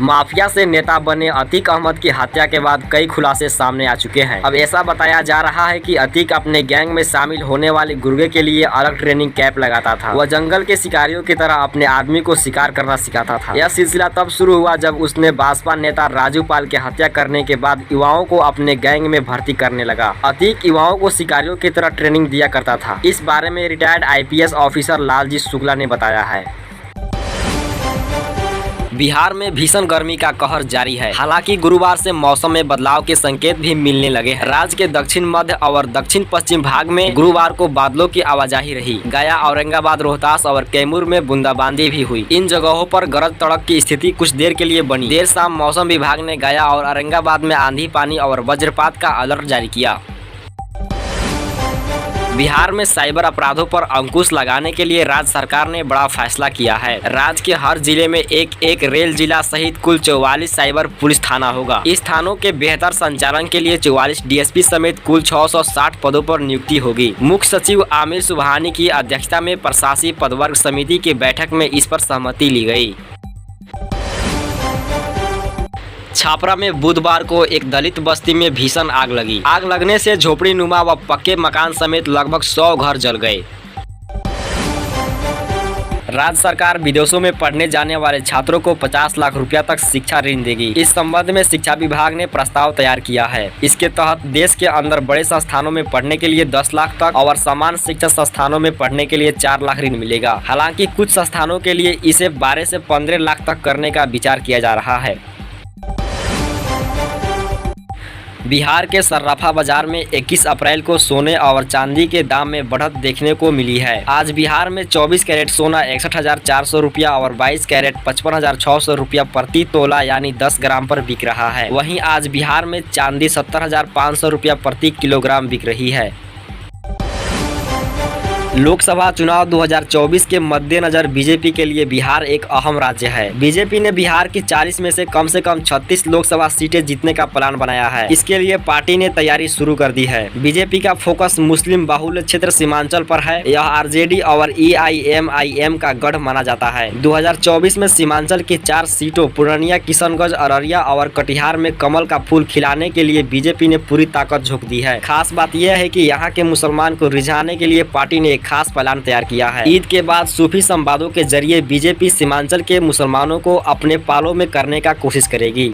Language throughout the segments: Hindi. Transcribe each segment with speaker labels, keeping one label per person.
Speaker 1: माफिया से नेता बने अतीक अहमद की हत्या के बाद कई खुलासे सामने आ चुके हैं। अब ऐसा बताया जा रहा है कि अतीक अपने गैंग में शामिल होने वाले गुर्गे के लिए अलग ट्रेनिंग कैंप लगाता था। वह जंगल के शिकारियों की तरह अपने आदमी को शिकार करना सिखाता था। यह सिलसिला तब शुरू हुआ जब उसने भाजपा नेता राजू पाल की हत्या करने के बाद युवाओं को अपने गैंग में भर्ती करने लगा। अतीक युवाओं को शिकारियों की तरह ट्रेनिंग दिया करता था। इस बारे में retired IPS officer Lalji Shukla ने बताया है। बिहार में भीषण गर्मी का कहर जारी है। हालांकि गुरुवार से मौसम में बदलाव के संकेत भी मिलने लगे हैं। राज्य के दक्षिण मध्य और दक्षिण पश्चिम भाग में गुरुवार को बादलों की आवाजाही रही। गया, औरंगाबाद, रोहतास और कैमूर में बूंदाबांदी भी हुई। इन जगहों पर गरज तड़क की स्थिति कुछ देर के लिए बनी। देर शाम मौसम विभाग ने गया और औरंगाबाद में आंधी पानी और वज्रपात का अलर्ट जारी किया। बिहार में साइबर अपराधों पर अंकुश लगाने के लिए राज्य सरकार ने बड़ा फैसला किया है। राज्य के हर जिले में एक रेल जिला सहित कुल 44 साइबर पुलिस थाना होगा। इस थानों के बेहतर संचालन के लिए 44 DSP समेत कुल 660 पदों पर नियुक्ति होगी। मुख्य सचिव आमिर सुबहानी की अध्यक्षता में प्रशासकीय पदवर्ग समिति की बैठक में इस पर सहमति ली गई। छापरा में बुधवार को एक दलित बस्ती में भीषण आग लगी। आग लगने से झोपड़ी नुमा व पक्के मकान समेत लगभग 100 घर जल गए। राज्य सरकार विदेशों में पढ़ने जाने वाले छात्रों को 50 लाख रुपया तक शिक्षा ऋण देगी। इस संबंध में शिक्षा विभाग ने प्रस्ताव तैयार किया है। इसके तहत देश के अंदर बड़े संस्थानों में पढ़ने के लिए 10 लाख तक और समान शिक्षा संस्थानों में पढ़ने के लिए 4 लाख ऋण मिलेगा। हालांकि कुछ संस्थानों के लिए इसे 12 से 15 लाख तक करने का विचार किया जा रहा है। बिहार के सर्राफा बाजार में 21 अप्रैल को सोने और चांदी के दाम में बढ़त देखने को मिली है। आज बिहार में 24 कैरेट सोना 61,400 रुपया और 22 कैरेट 55,600 रुपया प्रति तोला यानी 10 ग्राम पर बिक रहा है। वहीं आज बिहार में चांदी 70,500 रुपया प्रति किलोग्राम बिक रही है। लोकसभा चुनाव 2024 के मद्देनजर बीजेपी के लिए बिहार एक अहम राज्य है। बीजेपी ने बिहार की 40 में से कम 36 लोकसभा सीटें जीतने का प्लान बनाया है। इसके लिए पार्टी ने तैयारी शुरू कर दी है। बीजेपी का फोकस मुस्लिम बाहुल्य क्षेत्र सीमांचल पर है। यह RJD और EIMIM का गढ़ माना जाता है। 2024 में सीमांचल की 4 सीटों पूर्णिया, किशनगंज, अररिया और कटिहार में कमल का फूल खिलाने के लिए बीजेपी ने पूरी ताकत झोंक दी है। खास बात यह है कि यहाँ के मुसलमान को रिझाने के लिए पार्टी ने खास प्लान तैयार किया है। ईद के बाद सूफी संवादों के जरिए बीजेपी सीमांचल के मुसलमानों को अपने पालों में करने का कोशिश करेगी।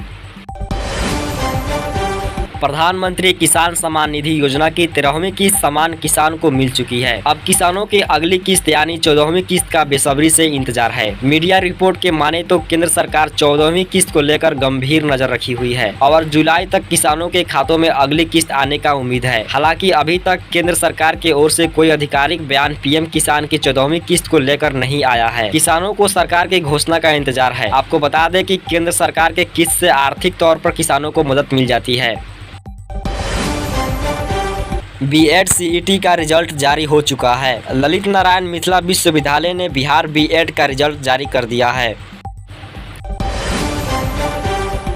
Speaker 1: प्रधानमंत्री किसान सम्मान निधि योजना की 13वीं किस्त समान किसान को मिल चुकी है। अब किसानों की अगली किस्त यानी 14वीं किस्त का बेसब्री से इंतजार है। मीडिया रिपोर्ट के माने तो केंद्र सरकार 14वीं किस्त को लेकर गंभीर नजर रखी हुई है और जुलाई तक किसानों के खातों में अगली किस्त आने का उम्मीद है। हालांकि अभी तक केंद्र सरकार की ओर से कोई आधिकारिक बयान PM किसान की 14वीं किस्त को लेकर नहीं आया है। किसानों को सरकार की घोषणा का इंतजार है। आपको बता दें कि केंद्र सरकार के किस्त से आर्थिक तौर पर किसानों को मदद मिल जाती है। B.Ed CET का रिजल्ट जारी हो चुका है। ललित नारायण मिथिला विश्वविद्यालय ने बिहार B.Ed का रिजल्ट जारी कर दिया है।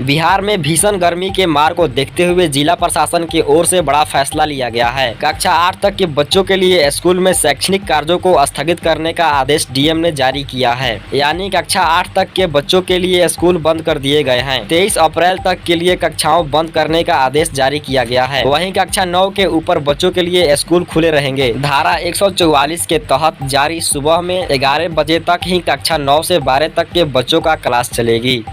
Speaker 1: बिहार में भीषण गर्मी के मार को देखते हुए जिला प्रशासन की ओर से बड़ा फैसला लिया गया है। कक्षा 8 तक के बच्चों के लिए स्कूल में शैक्षणिक कार्यों को स्थगित करने का आदेश DM ने जारी किया है। यानी कक्षा 8 तक के बच्चों के लिए स्कूल बंद कर दिए गए हैं। 23 अप्रैल तक के लिए कक्षाओं बंद करने का आदेश जारी किया गया है। वहीं कक्षा 9 के ऊपर बच्चों के लिए स्कूल खुले रहेंगे। धारा 144 के तहत जारी सुबह में 11 बजे तक ही कक्षा 9 से 12 तक के बच्चों का क्लास चलेगी।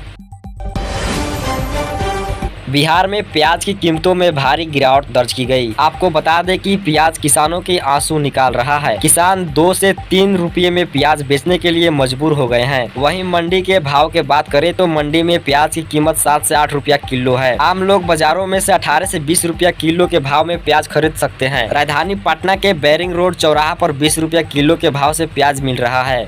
Speaker 1: बिहार में प्याज की कीमतों में भारी गिरावट दर्ज की गई। आपको बता दें कि प्याज किसानों के आंसू निकाल रहा है। किसान 2 से 3 रुपये में प्याज बेचने के लिए मजबूर हो गए हैं। वहीं मंडी के भाव के बात करें तो मंडी में प्याज की कीमत 7 से 8 रुपया किलो है। आम लोग बाजारों में से 18 से 20 रुपया किलो के भाव में प्याज खरीद सकते हैं। राजधानी पटना के बैरिंग रोड चौराहा पर 20 रुपया किलो के भाव से प्याज मिल रहा है।